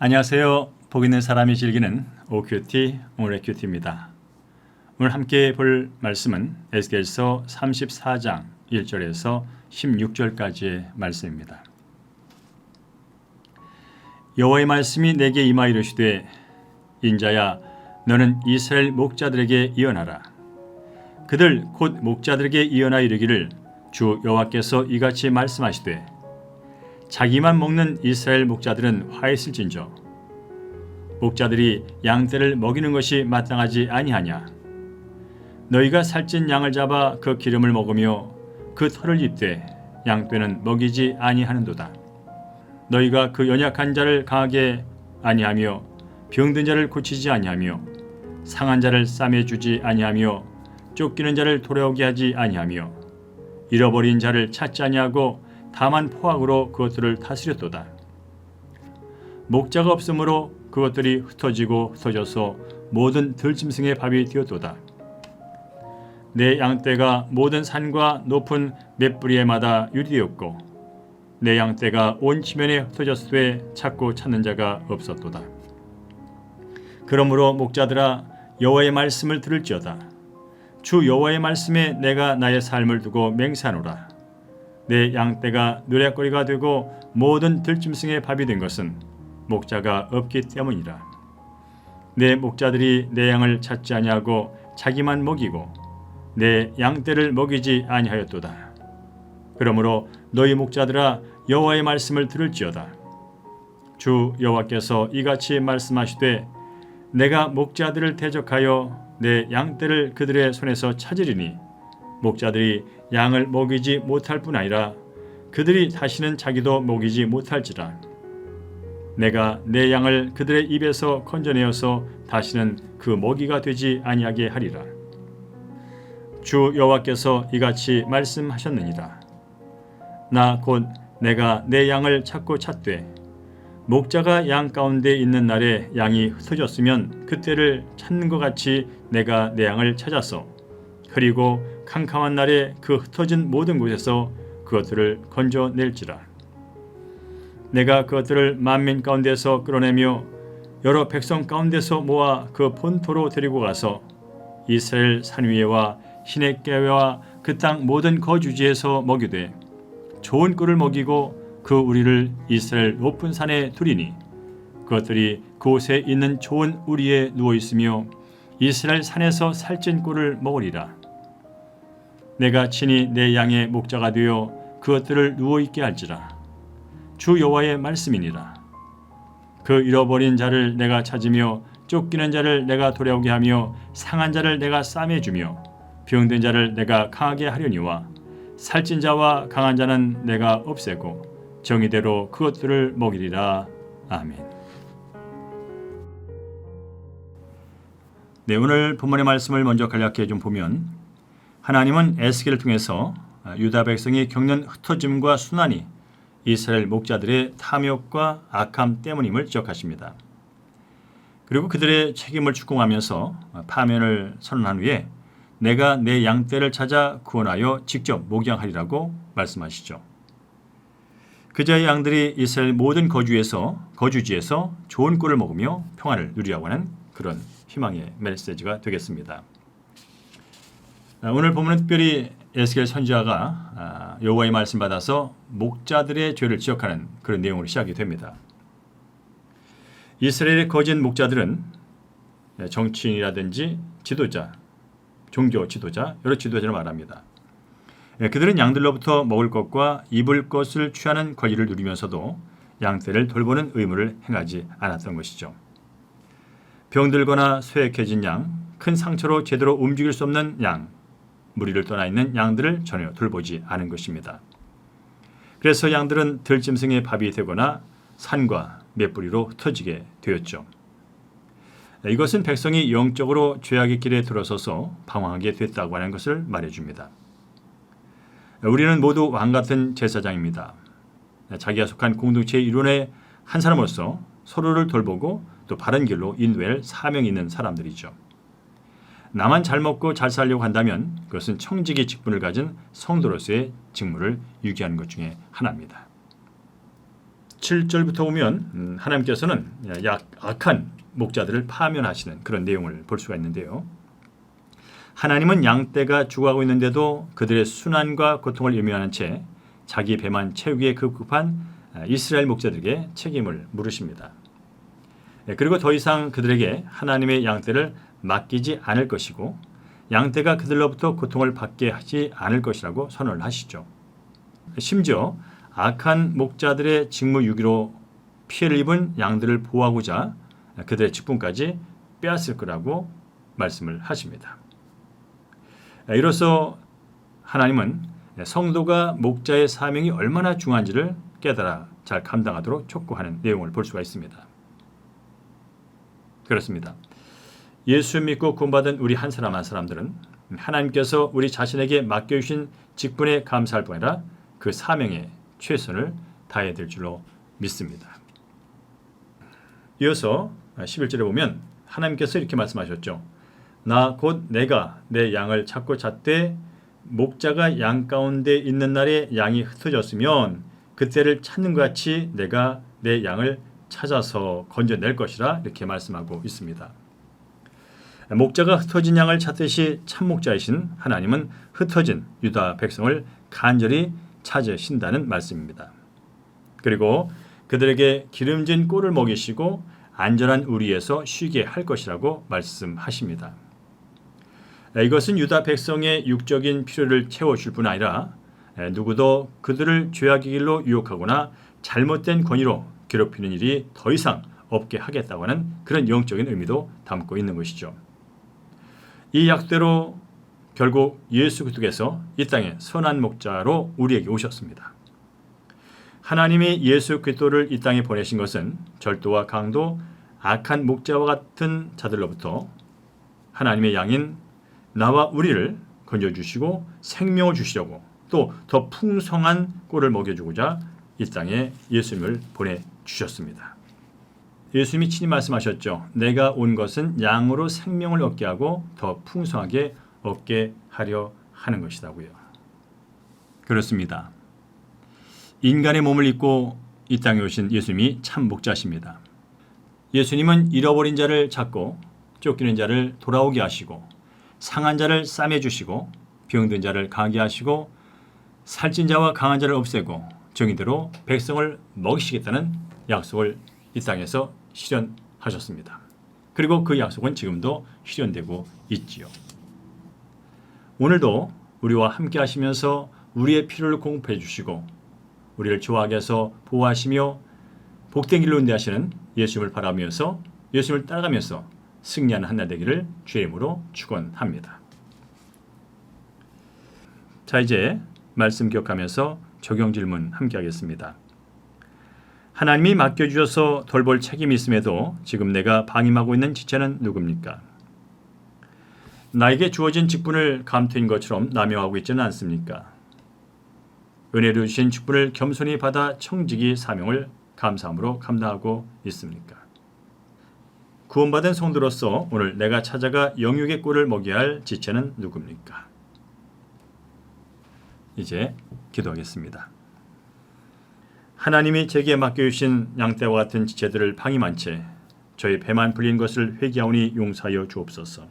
안녕하세요. 복 있는 사람이 즐기는 OQT 오늘의 큐티입니다. 오늘 함께 볼 말씀은 에스겔서 34장 1절에서 16절까지의 말씀입니다. 여호와의 말씀이 내게 임하 이르시되 인자야 너는 이스라엘 목자들에게 예언하라. 그들 곧 목자들에게 예언하 이르기를 주 여호와께서 이같이 말씀하시되 자기만 먹는 이스라엘 목자들은 화했을진저 목자들이 양떼를 먹이는 것이 마땅하지 아니하냐. 너희가 살찐 양을 잡아 그 기름을 먹으며 그 털을 입되 양떼는 먹이지 아니하는도다. 너희가 그 연약한 자를 강하게 아니하며 병든 자를 고치지 아니하며 상한 자를 싸매주지 아니하며 쫓기는 자를 돌아오게 하지 아니하며 잃어버린 자를 찾지 아니하고 다만 포악으로 그것들을 다스렸도다. 목자가 없으므로 그것들이 흩어지고 흩어져서 모든 들짐승의 밥이 되었도다. 내 양떼가 모든 산과 높은 맷뿌리에마다 유리되었고 내 양떼가 온 지면에 흩어졌을 때 찾고 찾는 자가 없었도다. 그러므로 목자들아 여호와의 말씀을 들을지어다. 주 여호와의 말씀에 내가 나의 삶을 두고 맹세하노라. 내 양떼가 노랫거리가 되고 모든 들짐승의 밥이 된 것은 목자가 없기 때문이라. 내 목자들이 내 양을 찾지 아니하고 자기만 먹이고 내 양떼를 먹이지 아니하였도다. 그러므로 너희 목자들아 여호와의 말씀을 들을지어다. 주 여호와께서 이같이 말씀하시되 내가 목자들을 대적하여 내 양떼를 그들의 손에서 찾으리니 목자들이 양을 먹이지 못할 뿐 아니라 그들이 다시는 자기도 먹이지 못할지라. 내가 내 양을 그들의 입에서 건져내어서 다시는 그 먹이가 되지 아니하게 하리라. 주 여호와께서 이같이 말씀하셨느니라. 나 곧 내가 내 양을 찾고 찾되 목자가 양 가운데 있는 날에 양이 흩어졌으면 그때를 찾는 것 같이 내가 내 양을 찾아서 그리고 캄캄한 날에 그 흩어진 모든 곳에서 그것들을 건져낼지라. 내가 그것들을 만민 가운데서 끌어내며 여러 백성 가운데서 모아 그 본토로 데리고 가서 이스라엘 산 위에와 시냇가와 그 땅 모든 거주지에서 먹이되 좋은 꿀을 먹이고 그 우리를 이스라엘 높은 산에 두리니 그것들이 그곳에 있는 좋은 우리에 누워 있으며 이스라엘 산에서 살찐 꿀을 먹으리라. 내가 친히 내 양의 목자가 되어 그것들을 누워 있게 할지라. 주 여호와의 말씀이니라. 그 잃어버린 자를 내가 찾으며 쫓기는 자를 내가 돌아오게 하며 상한 자를 내가 싸매주며 병든 자를 내가 강하게 하려니와 살찐 자와 강한 자는 내가 없애고 정의대로 그것들을 먹이리라. 아멘. 네, 오늘 본문의 말씀을 먼저 간략히 좀 보면 하나님은 에스겔을 통해서 유다 백성이 겪는 흩어짐과 순환이 이스라엘 목자들의 탐욕과 악함 때문임을 지적하십니다. 그리고 그들의 책임을 추궁하면서 파면을 선언한 후에 내가 내 양떼를 찾아 구원하여 직접 목양하리라고 말씀하시죠. 그자의 양들이 이스라엘 모든 거주지에서 좋은 꿀을 먹으며 평안을 누리라고 하는 그런 희망의 메시지가 되겠습니다. 오늘 본문은 특별히 에스겔 선지자가 여호와의 말씀 받아서 목자들의 죄를 지적하는 그런 내용으로 시작이 됩니다. 이스라엘의 거짓 목자들은 정치인이라든지 지도자, 종교 지도자, 여러 지도자를 말합니다. 그들은 양들로부터 먹을 것과 입을 것을 취하는 권리를 누리면서도 양떼를 돌보는 의무를 행하지 않았던 것이죠. 병들거나 쇠약해진 양, 큰 상처로 제대로 움직일 수 없는 양, 무리를 떠나 있는 양들을 전혀 돌보지 않은 것입니다. 그래서 양들은 들짐승의 밥이 되거나 산과 맷뿌리로 흩어지게 되었죠. 이것은 백성이 영적으로 죄악의 길에 들어서서 방황하게 됐다고 하는 것을 말해줍니다. 우리는 모두 왕같은 제사장입니다. 자기가 속한 공동체의 일원의 한 사람으로서 서로를 돌보고 또 바른 길로 인도할 사명이 있는 사람들이죠. 나만 잘 먹고 잘 살려고 한다면 그것은 청지기 직분을 가진 성도로서의 직무를 유기하는 것 중에 하나입니다. 17절부터 보면 하나님께서는 악한 목자들을 파면하시는 그런 내용을 볼 수가 있는데요. 하나님은 양떼가 죽어가고 있는데도 그들의 순환과 고통을 예민하는 채 자기 배만 채우기에 급급한 이스라엘 목자들에게 책임을 물으십니다. 그리고 더 이상 그들에게 하나님의 양떼를 맡기지 않을 것이고 양떼가 그들로부터 고통을 받게 하지 않을 것이라고 선언을 하시죠. 심지어 악한 목자들의 직무유기로 피해를 입은 양들을 보호하고자 그들의 직분까지 빼앗을 거라고 말씀을 하십니다. 이로써 하나님은 성도가 목자의 사명이 얼마나 중요한지를 깨달아 잘 감당하도록 촉구하는 내용을 볼 수가 있습니다. 그렇습니다. 예수 믿고 구원받은 우리 한 사람 한 사람들은 하나님께서 우리 자신에게 맡겨주신 직분에 감사할 뿐 아니라 그 사명에 최선을 다해야 될 줄로 믿습니다. 이어서 11절에 보면 하나님께서 이렇게 말씀하셨죠. 나 곧 내가 내 양을 찾고 찾되 목자가 양 가운데 있는 날에 양이 흩어졌으면 그때를 찾는 것 같이 내가 내 양을 찾아서 건져낼 것이라 이렇게 말씀하고 있습니다. 목자가 흩어진 양을 찾듯이 참목자이신 하나님은 흩어진 유다 백성을 간절히 찾으신다는 말씀입니다. 그리고 그들에게 기름진 꼴을 먹이시고 안전한 우리에서 쉬게 할 것이라고 말씀하십니다. 이것은 유다 백성의 육적인 필요를 채워줄 뿐 아니라 누구도 그들을 죄악의 길로 유혹하거나 잘못된 권위로 괴롭히는 일이 더 이상 없게 하겠다고 하는 그런 영적인 의미도 담고 있는 것이죠. 이 약대로 결국 예수 그리스도께서 이 땅에 선한 목자로 우리에게 오셨습니다. 하나님이 예수 그리스도를 이 땅에 보내신 것은 절도와 강도, 악한 목자와 같은 자들로부터 하나님의 양인 나와 우리를 건져주시고 생명을 주시려고 또 더 풍성한 꼴을 먹여주고자 이 땅에 예수님을 보내주셨습니다. 예수님이 친히 말씀하셨죠. 내가 온 것은 양으로 생명을 얻게 하고 더 풍성하게 얻게 하려 하는 것이라고요. 그렇습니다. 인간의 몸을 입고 이 땅에 오신 예수님이 참 목자십니다. 예수님은 잃어버린 자를 찾고 쫓기는 자를 돌아오게 하시고 상한 자를 싸매주시고 병든 자를 강하게 하시고 살찐 자와 강한 자를 없애고 정의대로 백성을 먹이시겠다는 약속을 이 땅에서 실현하셨습니다. 그리고 그 약속은 지금도 실현되고 있지요. 오늘도 우리와 함께 하시면서 우리의 필요를 공급해 주시고 우리를 좋아하게 해서 보호하시며 복된 길로 인도하시는 예수님을 바라면서 예수님을 따라가면서 승리하는 한 날 되기를 주의 이름으로 축원합니다. 자, 이제 말씀 기억하면서 적용 질문 함께 하겠습니다. 하나님이 맡겨주셔서 돌볼 책임이 있음에도 지금 내가 방임하고 있는 지체는 누굽니까? 나에게 주어진 직분을 감투인 것처럼 남용하고 있지는 않습니까? 은혜로 주신 직분을 겸손히 받아 청지기 사명을 감사함으로 감당하고 있습니까? 구원받은 성도로서 오늘 내가 찾아가 영육의 꼴을 먹여야 할 지체는 누굽니까? 이제 기도하겠습니다. 하나님이 제게 맡겨주신 양떼와 같은 지체들을 방임한 채 저희 배만 불린 것을 회개하오니 용서하여 주옵소서.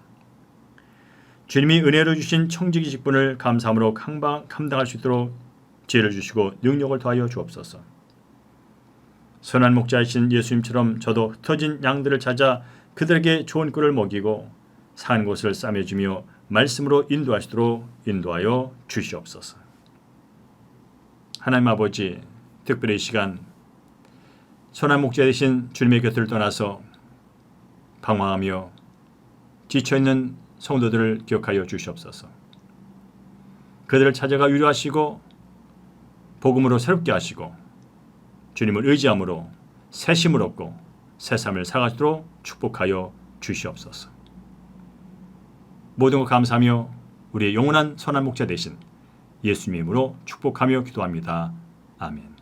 주님이 은혜로 주신 청지기 직분을 감사함으로 감당할 수 있도록 지혜를 주시고 능력을 더하여 주옵소서. 선한 목자이신 예수님처럼 저도 흩어진 양들을 찾아 그들에게 좋은 꿀을 먹이고 산 곳을 싸매주며 말씀으로 인도하시도록 인도하여 주시옵소서. 하나님 아버지, 특별히 이 시간 선한 목자 되신 주님의 곁을 떠나서 방황하며 지쳐있는 성도들을 기억하여 주시옵소서. 그들을 찾아가 위로하시고 복음으로 새롭게 하시고 주님을 의지함으로 새 힘을 얻고 새 삶을 살아가도록 축복하여 주시옵소서. 모든 것 감사하며 우리의 영원한 선한 목자 되신 예수님 이름으로 축복하며 기도합니다. 아멘.